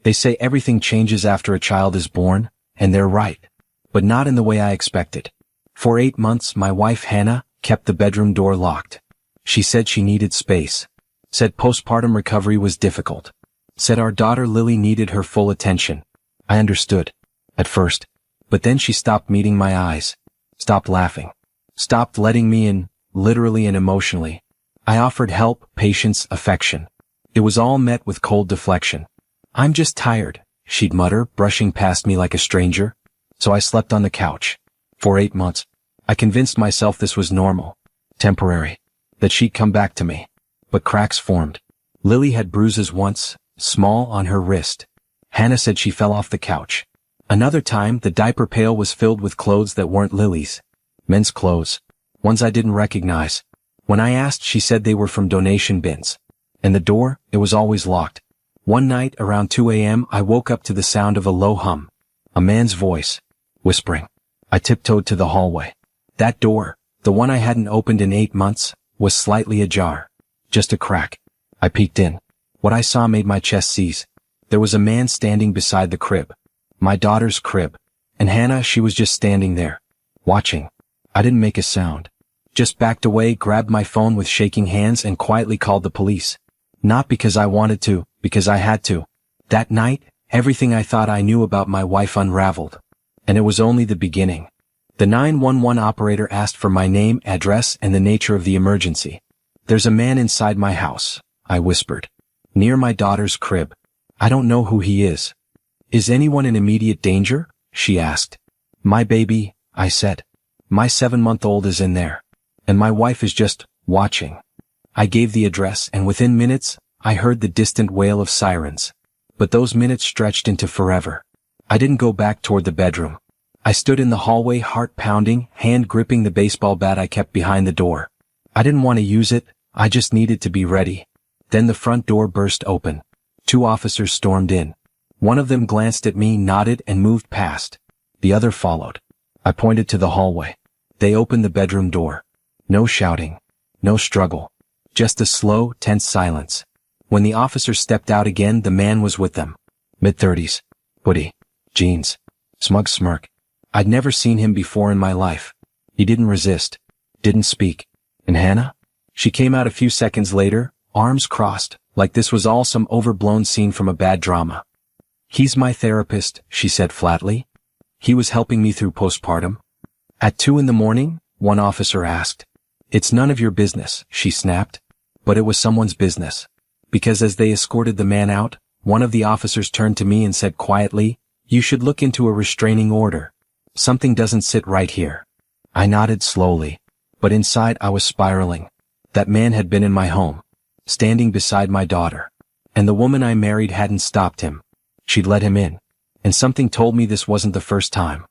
They say everything changes after a child is born, and they're right. But not in the way I expected. For 8 months my wife Hannah kept the bedroom door locked. She said she needed space. Said postpartum recovery was difficult. Said our daughter Lily needed her full attention. I understood. At first. But then she stopped meeting my eyes. Stopped laughing. Stopped letting me in, literally and emotionally. I offered help, patience, affection. It was all met with cold deflection. I'm just tired, she'd mutter, brushing past me like a stranger. So I slept on the couch. For 8 months. I convinced myself this was normal. Temporary. That she'd come back to me. But cracks formed. Lily had bruises once, small on her wrist. Hannah said she fell off the couch. Another time, the diaper pail was filled with clothes that weren't Lily's. Men's clothes. Ones I didn't recognize. When I asked, she said they were from donation bins. And the door, it was always locked. One night, around 2 a.m., I woke up to the sound of a low hum. A man's voice. Whispering. I tiptoed to the hallway. That door, the one I hadn't opened in 8 months, was slightly ajar. Just a crack. I peeked in. What I saw made my chest seize. There was a man standing beside the crib. My daughter's crib. And Hannah, she was just standing there. Watching. I didn't make a sound. Just backed away, grabbed my phone with shaking hands and quietly called the police. Not because I wanted to, because I had to. That night, everything I thought I knew about my wife unraveled. And it was only the beginning. The 911 operator asked for my name, address, and the nature of the emergency. There's a man inside my house, I whispered. Near my daughter's crib. I don't know who he is. Is anyone in immediate danger? She asked. My baby, I said. My 7-month-old is in there. And my wife is just watching. I gave the address, and within minutes, I heard the distant wail of sirens. But those minutes stretched into forever. I didn't go back toward the bedroom. I stood in the hallway, heart pounding, hand gripping the baseball bat I kept behind the door. I didn't want to use it, I just needed to be ready. Then the front door burst open. 2 officers stormed in. One of them glanced at me, nodded, and moved past. The other followed. I pointed to the hallway. They opened the bedroom door. No shouting. No struggle. Just a slow, tense silence. When the officer stepped out again, the man was with them. Mid-30s. Hoodie. Jeans. Smug smirk. I'd never seen him before in my life. He didn't resist. Didn't speak. And Hannah? She came out a few seconds later, arms crossed, like this was all some overblown scene from a bad drama. He's my therapist, she said flatly. He was helping me through postpartum. At 2 a.m, one officer asked. It's none of your business, she snapped. But it was someone's business. Because as they escorted the man out, one of the officers turned to me and said quietly, you should look into a restraining order. Something doesn't sit right here. I nodded slowly. But inside I was spiraling. That man had been in my home. Standing beside my daughter. And the woman I married hadn't stopped him. She'd let him in. And something told me this wasn't the first time.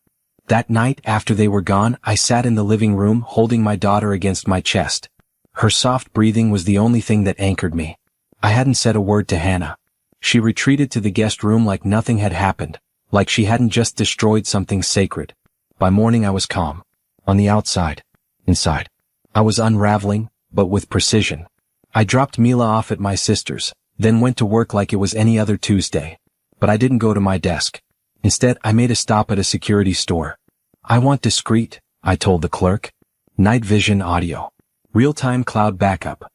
That night, after they were gone, I sat in the living room holding my daughter against my chest. Her soft breathing was the only thing that anchored me. I hadn't said a word to Hannah. She retreated to the guest room like nothing had happened, like she hadn't just destroyed something sacred. By morning I was calm. On the outside. Inside. I was unraveling, but with precision. I dropped Mila off at my sister's, then went to work like it was any other Tuesday. But I didn't go to my desk. Instead, I made a stop at a security store. I want discreet, I told the clerk. Night vision audio. Real-time cloud backup.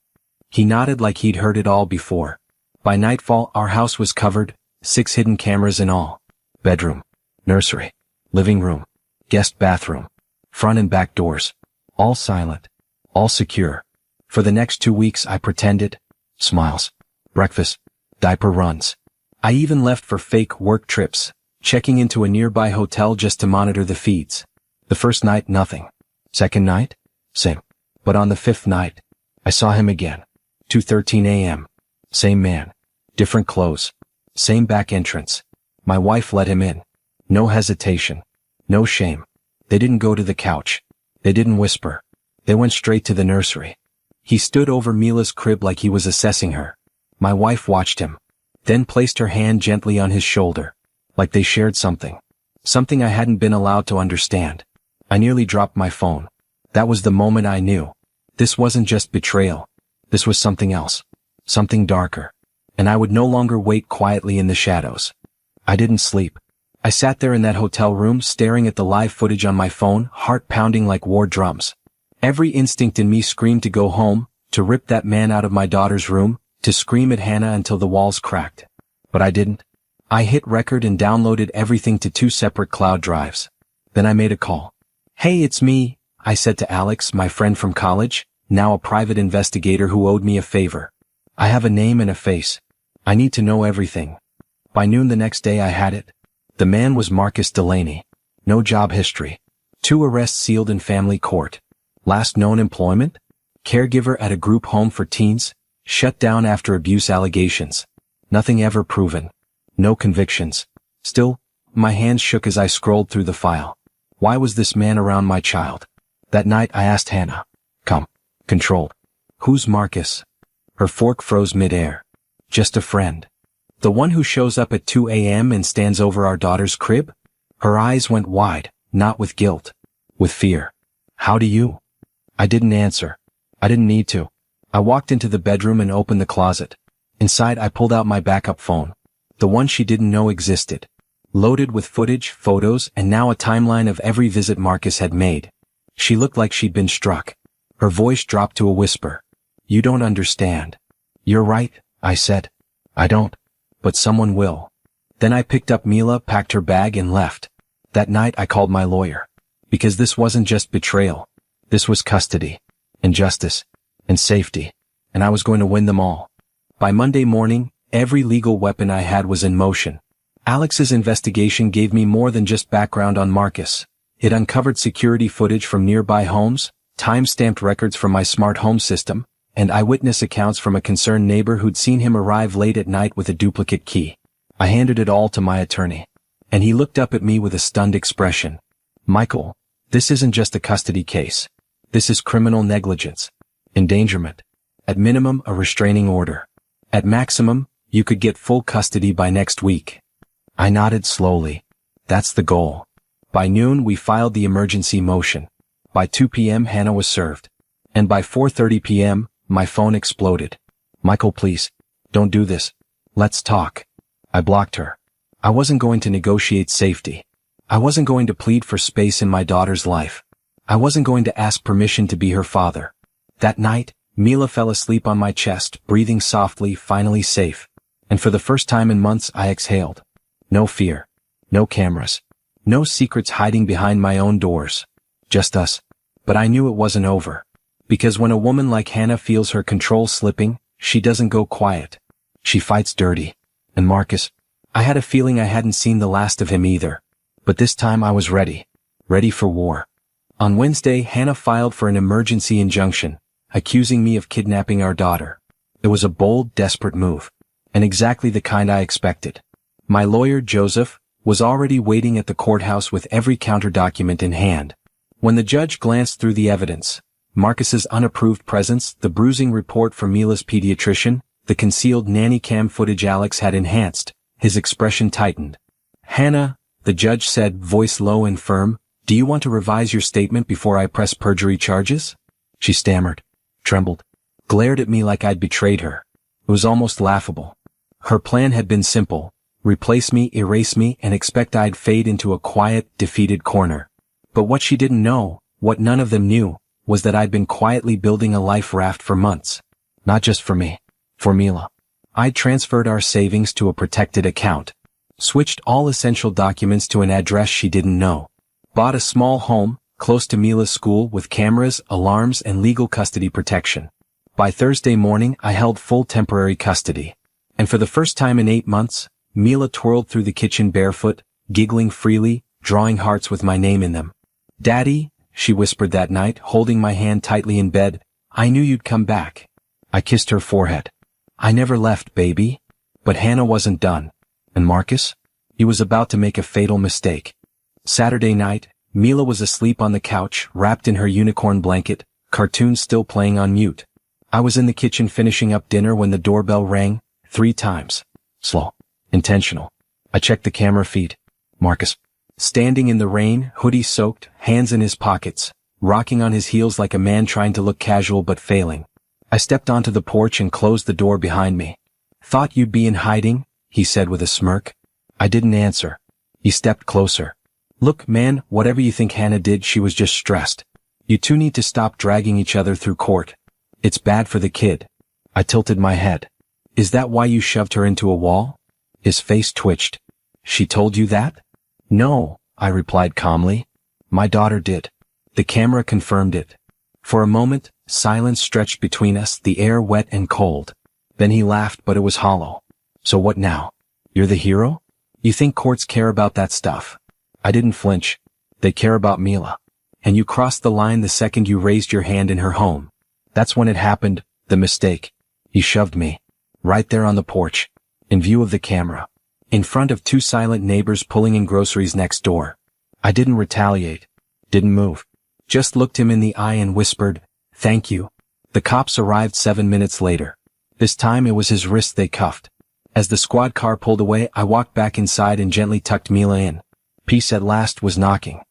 He nodded like he'd heard it all before. By nightfall, our house was covered, 6 hidden cameras in all. Bedroom. Nursery. Living room. Guest bathroom. Front and back doors. All silent. All secure. For the next 2 weeks I pretended. Smiles. Breakfast. Diaper runs. I even left for fake work trips, checking into a nearby hotel just to monitor the feeds. The first night, nothing. Second night? Same. But on the 5th night, I saw him again. 2:13 a.m. Same man. Different clothes. Same back entrance. My wife let him in. No hesitation. No shame. They didn't go to the couch. They didn't whisper. They went straight to the nursery. He stood over Mila's crib like he was assessing her. My wife watched him. Then placed her hand gently on his shoulder. Like they shared something. Something I hadn't been allowed to understand. I nearly dropped my phone. That was the moment I knew. This wasn't just betrayal. This was something else. Something darker. And I would no longer wait quietly in the shadows. I didn't sleep. I sat there in that hotel room staring at the live footage on my phone, heart pounding like war drums. Every instinct in me screamed to go home, to rip that man out of my daughter's room, to scream at Hannah until the walls cracked. But I didn't. I hit record and downloaded everything to 2 separate cloud drives. Then I made a call. "Hey, it's me," I said to Alex, my friend from college, now a private investigator who owed me a favor. "I have a name and a face. I need to know everything." By noon the next day I had it. The man was Marcus Delaney. No job history. 2 arrests sealed in family court. Last known employment? Caregiver at a group home for teens, shut down after abuse allegations. Nothing ever proven. No convictions. Still, my hands shook as I scrolled through the file. Why was this man around my child? That night I asked Hannah. Calm. Controlled. "Who's Marcus?" Her fork froze midair. "Just a friend." "The one who shows up at 2 a.m. and stands over our daughter's crib?" Her eyes went wide, not with guilt. With fear. "How do you?" I didn't answer. I didn't need to. I walked into the bedroom and opened the closet. Inside I pulled out my backup phone. The one she didn't know existed. Loaded with footage, photos, and now a timeline of every visit Marcus had made. She looked like she'd been struck. Her voice dropped to a whisper. "You don't understand." "You're right," I said. "I don't. But someone will." Then I picked up Mila, packed her bag, and left. That night I called my lawyer. Because this wasn't just betrayal. This was custody, and justice, and safety. And I was going to win them all. By Monday morning, every legal weapon I had was in motion. Alex's investigation gave me more than just background on Marcus. It uncovered security footage from nearby homes, time-stamped records from my smart home system, and eyewitness accounts from a concerned neighbor who'd seen him arrive late at night with a duplicate key. I handed it all to my attorney. And he looked up at me with a stunned expression. "Michael, this isn't just a custody case. This is criminal negligence. Endangerment. At minimum, a restraining order. At maximum, you could get full custody by next week." I nodded slowly. That's the goal. By noon, we filed the emergency motion. By 2 p.m., Hannah was served. And by 4:30 p.m., my phone exploded. "Michael, please. Don't do this. Let's talk." I blocked her. I wasn't going to negotiate safety. I wasn't going to plead for space in my daughter's life. I wasn't going to ask permission to be her father. That night, Mila fell asleep on my chest, breathing softly, finally safe. And for the first time in months, I exhaled. No fear. No cameras. No secrets hiding behind my own doors. Just us. But I knew it wasn't over. Because when a woman like Hannah feels her control slipping, she doesn't go quiet. She fights dirty. And Marcus, I had a feeling I hadn't seen the last of him either. But this time I was ready. Ready for war. On Wednesday, Hannah filed for an emergency injunction, accusing me of kidnapping our daughter. It was a bold, desperate move. And exactly the kind I expected. My lawyer, Joseph, was already waiting at the courthouse with every counter-document in hand. When the judge glanced through the evidence, Marcus's unapproved presence, the bruising report from Mila's pediatrician, the concealed nanny cam footage Alex had enhanced, his expression tightened. "Hannah," the judge said, voice low and firm, "do you want to revise your statement before I press perjury charges?" She stammered, trembled, glared at me like I'd betrayed her. It was almost laughable. Her plan had been simple. Replace me, erase me, and expect I'd fade into a quiet, defeated corner. But what she didn't know, what none of them knew, was that I'd been quietly building a life raft for months. Not just for me. For Mila. I'd transferred our savings to a protected account. Switched all essential documents to an address she didn't know. Bought a small home, close to Mila's school with cameras, alarms, and legal custody protection. By Thursday morning, I held full temporary custody. And for the first time in 8 months, Mila twirled through the kitchen barefoot, giggling freely, drawing hearts with my name in them. "Daddy," she whispered that night, holding my hand tightly in bed, "I knew you'd come back." I kissed her forehead. "I never left, baby." But Hannah wasn't done. And Marcus? He was about to make a fatal mistake. Saturday night, Mila was asleep on the couch, wrapped in her unicorn blanket, cartoons still playing on mute. I was in the kitchen finishing up dinner when the doorbell rang, 3 times. Slow. Intentional. I checked the camera feed. Marcus. Standing in the rain, hoodie soaked, hands in his pockets, rocking on his heels like a man trying to look casual but failing. I stepped onto the porch and closed the door behind me. "Thought you'd be in hiding," he said with a smirk. I didn't answer. He stepped closer. Look, man, whatever you think Hannah did, she was just stressed. You two need to stop dragging each other through court. It's bad for the kid. I tilted my head. Is that why you shoved her into a wall? His face twitched. She told you that? No, I replied calmly. My daughter did. The camera confirmed it. For a moment, silence stretched between us, the air wet and cold. Then he laughed, but it was hollow. So what now? You're the hero? You think courts care about that stuff? I didn't flinch. They care about Mila. And you crossed the line the second you raised your hand in her home. That's when it happened, the mistake. He shoved me. Right there on the porch. In view of the camera. In front of two silent neighbors pulling in groceries next door. I didn't retaliate. Didn't move. Just looked him in the eye and whispered, "Thank you." The cops arrived 7 minutes later. This time it was his wrist they cuffed. As the squad car pulled away, I walked back inside and gently tucked Mila in. Peace at last was knocking.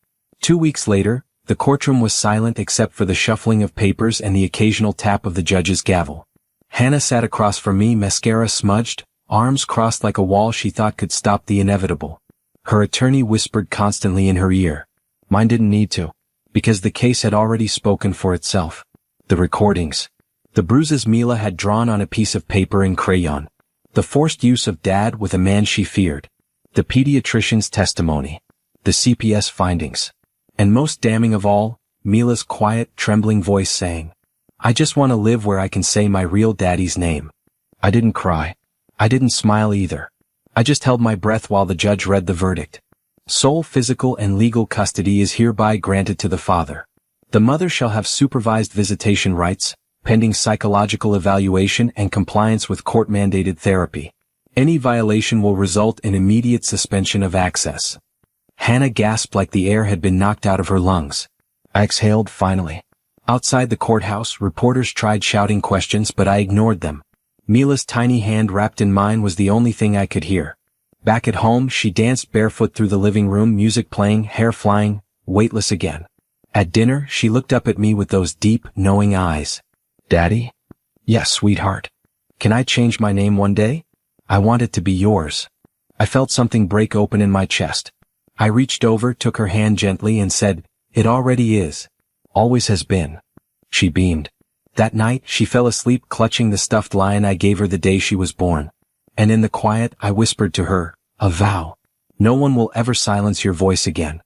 2 weeks later, the courtroom was silent except for the shuffling of papers and the occasional tap of the judge's gavel. Hannah sat across from me, mascara smudged, arms crossed like a wall she thought could stop the inevitable. Her attorney whispered constantly in her ear. Mine didn't need to, because the case had already spoken for itself. The recordings. The bruises Mila had drawn on a piece of paper in crayon. The forced use of Dad with a man she feared. The pediatrician's testimony. The CPS findings. And most damning of all, Mila's quiet, trembling voice saying, "I just want to live where I can say my real daddy's name." I didn't cry. I didn't smile either. I just held my breath while the judge read the verdict. Sole physical and legal custody is hereby granted to the father. The mother shall have supervised visitation rights, pending psychological evaluation and compliance with court-mandated therapy. Any violation will result in immediate suspension of access. Hannah gasped like the air had been knocked out of her lungs. I exhaled finally. Outside the courthouse, reporters tried shouting questions, but I ignored them. Mila's tiny hand wrapped in mine was the only thing I could hear. Back at home, she danced barefoot through the living room, music playing, hair flying, weightless again. At dinner, she looked up at me with those deep, knowing eyes. "Daddy?" "Yes, sweetheart. Can I change my name one day? I want it to be yours." I felt something break open in my chest. I reached over, took her hand gently and said, "It already is. Always has been." She beamed. That night, she fell asleep clutching the stuffed lion I gave her the day she was born. And in the quiet, I whispered to her, "A vow. No one will ever silence your voice again."